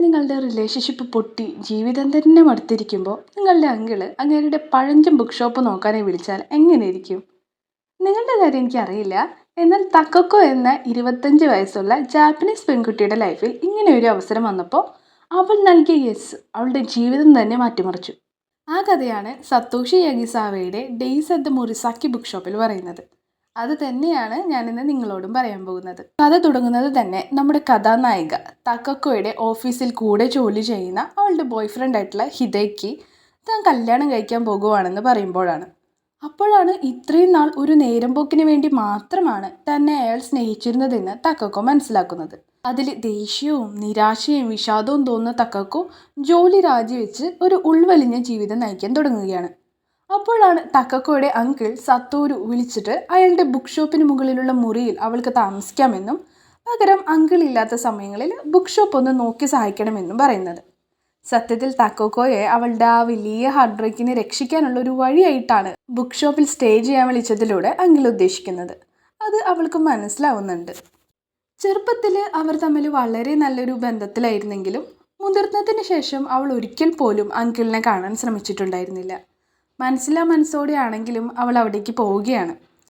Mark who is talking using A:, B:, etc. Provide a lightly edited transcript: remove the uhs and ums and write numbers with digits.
A: നിങ്ങളുടെ റിലേഷൻഷിപ്പ് പൊട്ടി ജീവിതം തന്നെ മടുത്തിരിക്കുമ്പോൾ നിങ്ങളുടെ അങ്കിള് അങ്ങേരുടെ പഴഞ്ചൻ ബുക്ക് ഷോപ്പ് നോക്കാനായി വിളിച്ചാൽ എങ്ങനെയിരിക്കും? നിങ്ങളുടെ കാര്യം എനിക്കറിയില്ല. എന്നാൽ തക്കക്കോ എന്ന 25 വയസ്സുള്ള ജാപ്പനീസ് പെൺകുട്ടിയുടെ ലൈഫിൽ ഇങ്ങനെ ഒരു അവസരം വന്നപ്പോൾ അവൾ നൽകിയ യെസ് അവളുടെ ജീവിതം തന്നെ മാറ്റിമറിച്ചു. ആ കഥയാണ് സത്തോഷി യഗിസാവയുടെ days at the Morisaki book ഷോപ്പിൽ പറയുന്നത്. അത് തന്നെയാണ് ഞാനിന്ന് നിങ്ങളോടും പറയാൻ പോകുന്നത്. കഥ തുടങ്ങുന്നത് തന്നെ നമ്മുടെ കഥാനായിക തക്കക്കോയുടെ ഓഫീസിൽ കൂടെ ജോലി ചെയ്യുന്ന അവളുടെ ബോയ് ഫ്രണ്ട് ആയിട്ടുള്ള ഹിദയ്ക്ക് താൻ കല്യാണം കഴിക്കാൻ പോകുവാണെന്ന് പറയുമ്പോഴാണ്. അപ്പോഴാണ് ഇത്രയും നാൾ ഒരു നേരം പോക്കിന് വേണ്ടി മാത്രമാണ് തന്നെ അയാൾ സ്നേഹിച്ചിരുന്നതെന്ന് തക്കക്കോ മനസ്സിലാക്കുന്നത്. അതിൽ ദേഷ്യവും നിരാശയും വിഷാദവും തോന്നുന്ന തക്കക്കോ ജോലി രാജിവെച്ച് ഒരു ഉൾവലിഞ്ഞ ജീവിതം നയിക്കാൻ തുടങ്ങുകയാണ്. അപ്പോഴാണ് തക്കക്കോയുടെ അങ്കിൾ സത്തോരു വിളിച്ചിട്ട് അയാളുടെ ബുക്ക് ഷോപ്പിന് മുകളിലുള്ള മുറിയിൽ അവൾക്ക് താമസിക്കാമെന്നും പകരം അങ്കിൾ ഇല്ലാത്ത സമയങ്ങളിൽ ബുക്ക് ഷോപ്പ് ഒന്ന് നോക്കി സഹായിക്കണമെന്നും പറയുന്നത്. സത്യത്തിൽ തക്കോക്കോയെ അവളുടെ ആ വലിയ ഹാർട്ട് ബ്രേക്കിനെ രക്ഷിക്കാനുള്ള ഒരു വഴിയായിട്ടാണ് ബുക്ക് ഷോപ്പിൽ സ്റ്റേ ചെയ്യാൻ വിളിച്ചതിലൂടെ അങ്കിൾ ഉദ്ദേശിക്കുന്നത്. അത് അവൾക്ക് മനസ്സിലാവുന്നുണ്ട്. ചെറുപ്പത്തിൽ അവർ തമ്മിൽ വളരെ നല്ലൊരു ബന്ധത്തിലായിരുന്നെങ്കിലും മുതിർന്നതിന് ശേഷം അവൾ ഒരിക്കൽ പോലും അങ്കിളിനെ കാണാൻ ശ്രമിച്ചിട്ടുണ്ടായിരുന്നില്ല. മനസ്സിലാ മനസ്സോടെ ആണെങ്കിലും അവൾ അവിടേക്ക് പോവുകയാണ്.